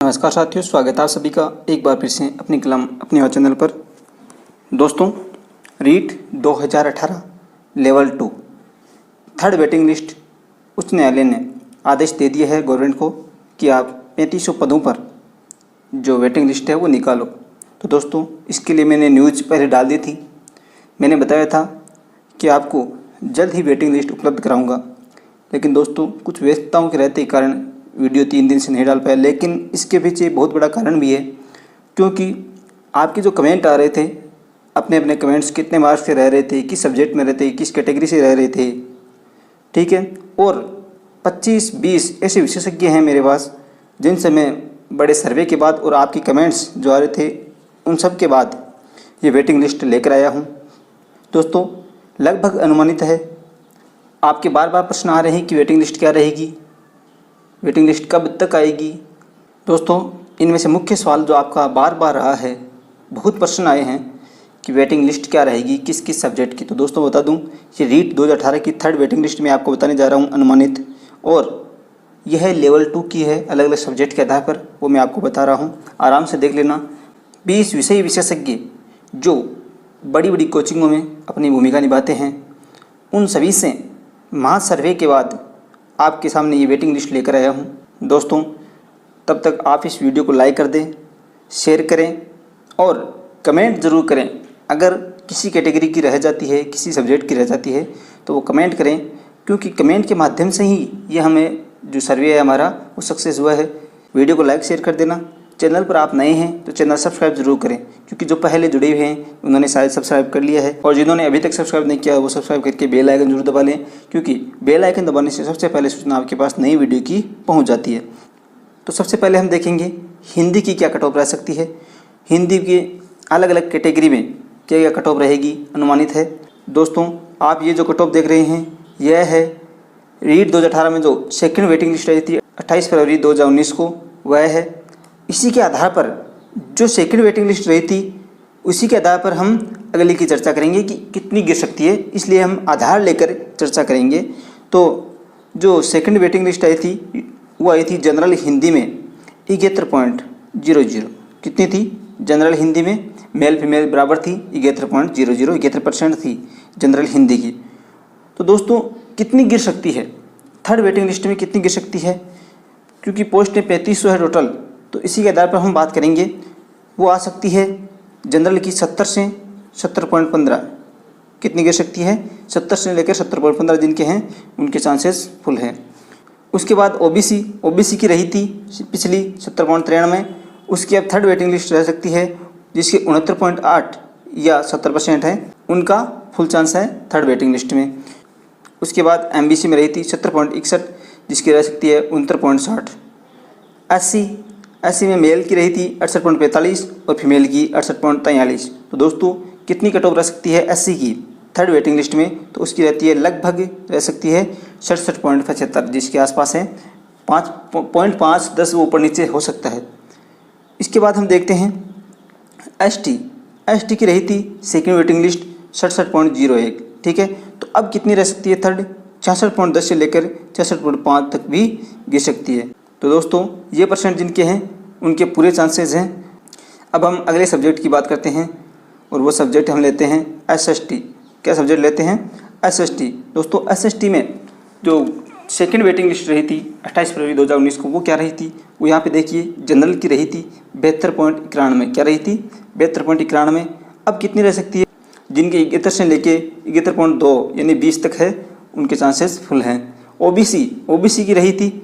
नमस्कार साथियों, स्वागत है आप सभी का एक बार फिर से अपनी कलम अपने और चैनल पर। दोस्तों, REET 2018 level 2 third waiting list उच्च न्यायालय ने आदेश दे दिया है गवर्नमेंट को कि आप 3500 पदों पर जो वेटिंग लिस्ट है वो निकालो। तो दोस्तों, इसके लिए मैंने न्यूज़ पहले डाल दी थी। मैंने बताया था कि आपको जल्द ही वेटिंग लिस्ट उपलब्ध कराऊंगा, लेकिन दोस्तों कुछ व्यस्तताओं के रहते कारण वीडियो 3 दिन से नहीं डाल पाया। लेकिन इसके पीछे बहुत बड़ा कारण भी है, क्योंकि आपके जो कमेंट आ रहे थे, अपने अपने कमेंट्स कितने मार्क्स से रह रहे थे, किस सब्जेक्ट में रहते, किस कैटेगरी से रह रहे थे, ठीक है। और 25-20 ऐसे विशेषज्ञ हैं मेरे पास जिनसे मैं बड़े सर्वे के बाद और आपकी कमेंट्स जो आ रहे थे उन सब के बाद ये वेटिंग लिस्ट लेकर आया हूँ। दोस्तों, लगभग अनुमानित है, आपके बार बार प्रश्न आ रहे हैं कि वेटिंग लिस्ट क्या रहेगी, वेटिंग लिस्ट कब तक आएगी। दोस्तों, इनमें से मुख्य सवाल जो आपका बार बार रहा है, बहुत प्रश्न आए हैं कि वेटिंग लिस्ट क्या रहेगी, किस किस सब्जेक्ट की। तो दोस्तों बता दूं, ये रीट 2018 की थर्ड वेटिंग लिस्ट में आपको बताने जा रहा हूं अनुमानित, और यह लेवल 2 की है। अलग अलग सब्जेक्ट के आधार पर वो मैं आपको बता रहा हूँ, आराम से देख लेना। 20 विषय विशेषज्ञ जो बड़ी बड़ी कोचिंगों में अपनी भूमिका निभाते हैं, उन सभी से महा सर्वे के बाद आपके सामने ये वेटिंग लिस्ट लेकर आया हूँ। दोस्तों, तब तक आप इस वीडियो को लाइक कर दें, शेयर करें और कमेंट ज़रूर करें। अगर किसी कैटेगरी की रह जाती है, किसी सब्जेक्ट की रह जाती है, तो वो कमेंट करें, क्योंकि कमेंट के माध्यम से ही ये हमें जो सर्वे है हमारा वो सक्सेस हुआ है। वीडियो को लाइक शेयर कर देना। चैनल पर आप नए हैं तो चैनल सब्सक्राइब जरूर करें, क्योंकि जो पहले जुड़े हुए हैं उन्होंने शायद सब्सक्राइब कर लिया है, और जिन्होंने अभी तक सब्सक्राइब नहीं किया वो सब्सक्राइब करके बेल आइकन जरूर दबा लें, क्योंकि बेल आइकन दबाने से सबसे पहले सूचना आपके पास नई वीडियो की पहुंच जाती है। तो सबसे पहले हम देखेंगे हिंदी की क्या कट ऑफ रह सकती है। हिंदी के अलग अलग कैटेगरी में क्या क्या कट ऑफ रहेगी अनुमानित है। दोस्तों, आप ये जो कट ऑफ देख रहे हैं यह है रीट 2018 में जो सेकेंड वेटिंग लिस्ट रही थी 28 फरवरी 2019 को, वह है। इसी के आधार पर जो सेकंड वेटिंग लिस्ट रही थी उसी के आधार पर हम अगले की चर्चा करेंगे कि कितनी गिर सकती है, इसलिए हम आधार लेकर चर्चा करेंगे। तो जो सेकंड वेटिंग लिस्ट आई थी वो आई थी जनरल हिंदी में 71.00। कितनी थी जनरल हिंदी में? मेल फीमेल बराबर थी, 71.00, 71% थी जनरल हिंदी की। तो दोस्तों, कितनी गिर सकती है थर्ड वेटिंग लिस्ट में, कितनी गिर सकती है? क्योंकि पोस्टें 3500 है टोटल, तो इसी के आधार पर हम बात करेंगे। वो आ सकती है जनरल की 70 से 70.15। कितनी गिर सकती है? 70 से लेकर 70.15 जिनके हैं उनके चांसेस फुल हैं। उसके बाद ओबीसी की रही थी पिछली 70.93, उसकी अब थर्ड वेटिंग लिस्ट रह सकती है जिसके 69.8 या 70% है, उनका फुल चांस है थर्ड वेटिंग लिस्ट में। उसके बाद एमबीसी में रही थी 70.61 जिसकी रह सकती है 69.80। एससी में मेल की रही थी 68.45 और फीमेल की 68.43। तो दोस्तों, कितनी कट ऑफ रह सकती है एससी की थर्ड वेटिंग लिस्ट में? तो उसकी रहती है लगभग रह सकती है 67.75, जिसके आसपास है 5.5-10 वो ऊपर नीचे हो सकता है। इसके बाद हम देखते हैं एसटी की रही थी सेकेंड वेटिंग लिस्ट 67.01, ठीक है। तो अब कितनी रह सकती है थर्ड? 66.10 से लेकर 66.5 तक भी गिर सकती है। तो दोस्तों, ये परसेंट जिनके हैं उनके पूरे चांसेस हैं। अब हम अगले सब्जेक्ट की बात करते हैं, और वो सब्जेक्ट हम लेते हैं एसएसटी। क्या सब्जेक्ट लेते हैं? एसएसटी। दोस्तों, एसएसटी में जो सेकंड वेटिंग लिस्ट रही थी 28 फरवरी 2019 को, वो क्या रही थी? वो यहाँ पे देखिए, जनरल की रही थी 72.91। क्या रही थी? 72.91। अब कितनी रह सकती है? जिनके 71 से लेके 71.2 यानी 20 तक है, उनके चांसेस फुल हैं। ओबीसी की रही थी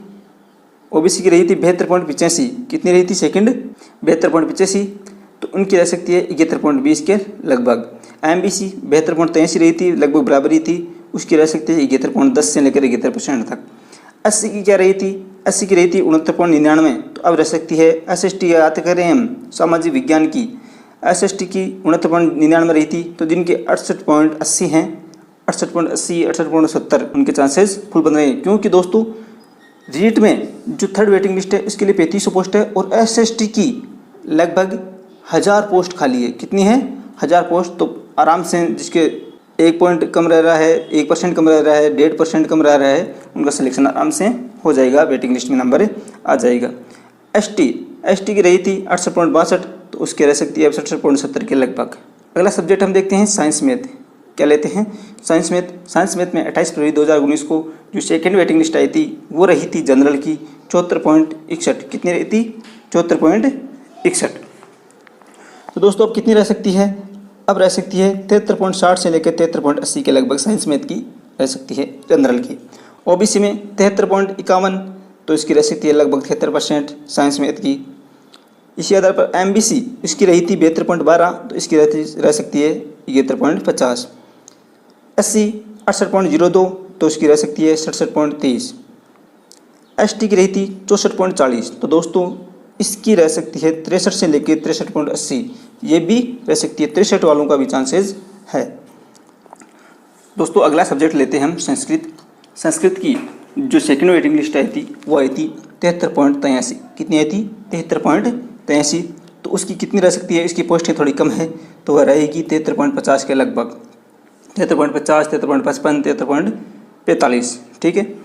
72.85। कितनी रही थी सेकंड? 72.85, तो उनकी रह सकती है 71.20 के लगभग। एमबीसी 72.83 रही थी, लगभग बराबरी थी, उसकी रह सकती है 71.10 से लेकर 71% तक। एससी की क्या रही थी? एससी की रही थी 69.99, तो अब रह सकती है। एसएसटी याद करें हम सामाजिक विज्ञान की, एसएसटी की 69.99 रही थी, तो जिनके 68.80 हैं, 68.80, 68.70 उनके चांसेस फुल बन रहे हैं। क्योंकि दोस्तों, रीट में जो थर्ड वेटिंग लिस्ट है उसके लिए 3500 पोस्ट है, और एसएसटी की लगभग 1000 पोस्ट खाली है। कितनी है? 1000 पोस्ट। तो आराम से जिसके 1 पॉइंट कम रह रहा है, 1% कम रह रहा है, 1.5% कम रह रहा है, उनका सिलेक्शन आराम से हो जाएगा, वेटिंग लिस्ट में नंबर आ जाएगा। एसटी की रही थी 68.62, तो उसकी रह सकती है 67.70 के लगभग। अगला सब्जेक्ट हम देखते हैं साइंस मैथ। क्या लेते हैं? साइंस मैथ में 28 फरवरी 2019 को जो सेकेंड वेटिंग लिस्ट आई थी वो रही थी जनरल की 74.61। कितनी रही थी? 74.61। तो दोस्तों अब कितनी रह सकती है? अब रह सकती है 73.60 से लेकर 73.80 के लगभग साइंस मैथ की रह सकती है जनरल की। ओबीसी में 73.51, तो इसकी रह सकती है लगभग 73% साइंस मैथ की। इसी आधार पर एमबीसी इसकी रही थी 72.12, तो इसकी रह सकती है 73.50। एससी 68.02, तो इसकी रह सकती है 67.23। एसटी की रही थी 64.40, तो दोस्तों इसकी रह सकती है 63 से लेकर 63.80। ये भी रह सकती है, 63 वालों का भी चांसेस है। दोस्तों अगला सब्जेक्ट लेते हैं हम संस्कृत। संस्कृत की जो सेकेंड वेटिंग लिस्ट आई थी वो आई थी 73.83। कितनी आई थी? 73.83। तो उसकी कितनी रह सकती है? इसकी पोस्टें थोड़ी कम है, तो वह रहेगी 73.50 के लगभग। 73.50, 73.55, 73.45। ठीक है।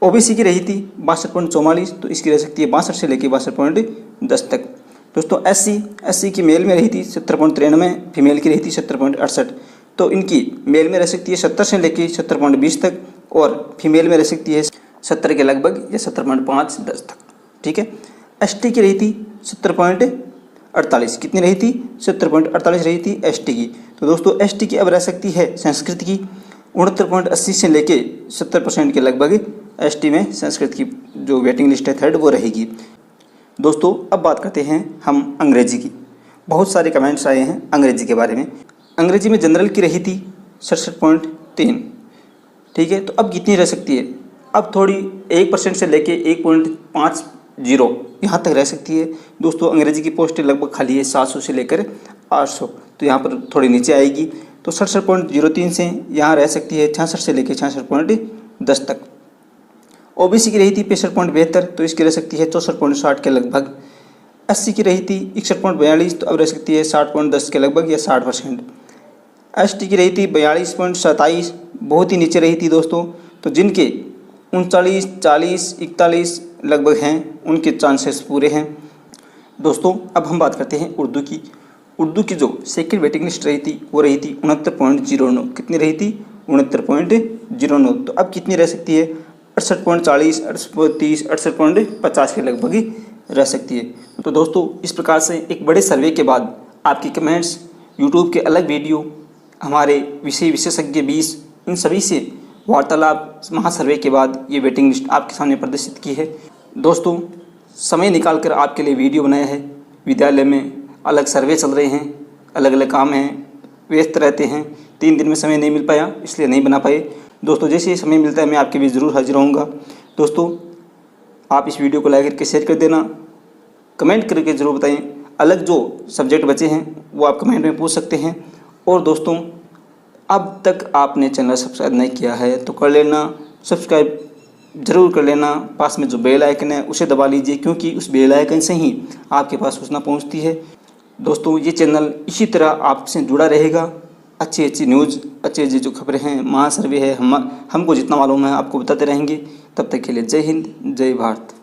ओबीसी की रही थी 62.44, तो इसकी रह सकती है 62 से लेकर 62.10 तक। दोस्तों एससी की मेल में रही थी 70.93, फीमेल की रही थी 70.68, तो इनकी मेल में रह सकती है 70 से लेकर 70.20 तक, और फीमेल में रह सकती है 70 के लगभग या 70.5-10 तक। ठीक है। एसटी की रही थी 70.48। कितनी रही थी? 70.48 रही थी एसटी की। तो दोस्तों एसटी की अब रह सकती है संस्कृत की 69.80 से लेके 70% के लगभग एसटी में संस्कृत की जो वेटिंग लिस्ट है थर्ड वो रहेगी। दोस्तों अब बात करते हैं हम अंग्रेजी की। बहुत सारे कमेंट्स आए हैं अंग्रेजी के बारे में। अंग्रेजी में जनरल की रही थी 67.3। ठीक है। तो अब कितनी रह सकती है? अब थोड़ी 1% से लेके 1.50 यहाँ तक रह सकती है। दोस्तों अंग्रेजी की पोस्टें लगभग खाली है 700 से लेकर 800, तो यहाँ पर थोड़ी नीचे आएगी। तो 67.03 से यहाँ रह सकती है 66 से लेकर 66.10 तक। ओबीसी की रही थी 65.72, तो इसकी रह सकती है 64.60 के लगभग। एससी की रही थी 61.42, तो अब रह सकती है 60.10 के लगभग या 60%। एसटी की रही थी 42.27, बहुत ही नीचे रही थी दोस्तों। तो जिनके 39, 40, 41 लगभग हैं उनके चांसेस पूरे हैं। दोस्तों अब हम बात करते हैं उर्दू की। उर्दू की जो सेकेंड वेटिंग लिस्ट रही थी वो रही थी 69.09। कितनी रही थी? 69.09। तो अब कितनी रह सकती है? 68.40, 68.30, 68.50 के लगभग ही रह सकती है। तो दोस्तों इस प्रकार से एक बड़े सर्वे के बाद आपके कमेंट्स, यूट्यूब के अलग वीडियो, हमारे विषय विशेषज्ञ 20, इन सभी से वार्तालाप महासर्वे के बाद ये वेटिंग लिस्ट आपके सामने प्रदर्शित की है। दोस्तों समय निकालकर आपके लिए वीडियो बनाया है। विद्यालय में अलग सर्वे चल रहे हैं, अलग अलग काम हैं, व्यस्त रहते हैं, 3 दिन में समय नहीं मिल पाया इसलिए नहीं बना पाए। दोस्तों जैसे ही समय मिलता है मैं आपके बीच ज़रूर हाजिर रहूँगा। दोस्तों आप इस वीडियो को लाइक करके शेयर कर देना, कमेंट करके ज़रूर बताएं। अलग जो सब्जेक्ट बचे हैं वो आप कमेंट में पूछ सकते हैं। और दोस्तों अब तक आपने चैनल सब्सक्राइब नहीं किया है तो कर लेना, सब्सक्राइब ज़रूर कर लेना। पास में जो बेल आइकन है उसे दबा लीजिए, क्योंकि उस बेल आइकन से ही आपके पास सूचना पहुंचती है। दोस्तों ये चैनल इसी तरह आपसे जुड़ा रहेगा। अच्छी न्यूज़, अच्छी जो खबरें हैं, महासर्वे है, हमको जितना मालूम है आपको बताते रहेंगे। तब तक के लिए जय हिंद, जय भारत।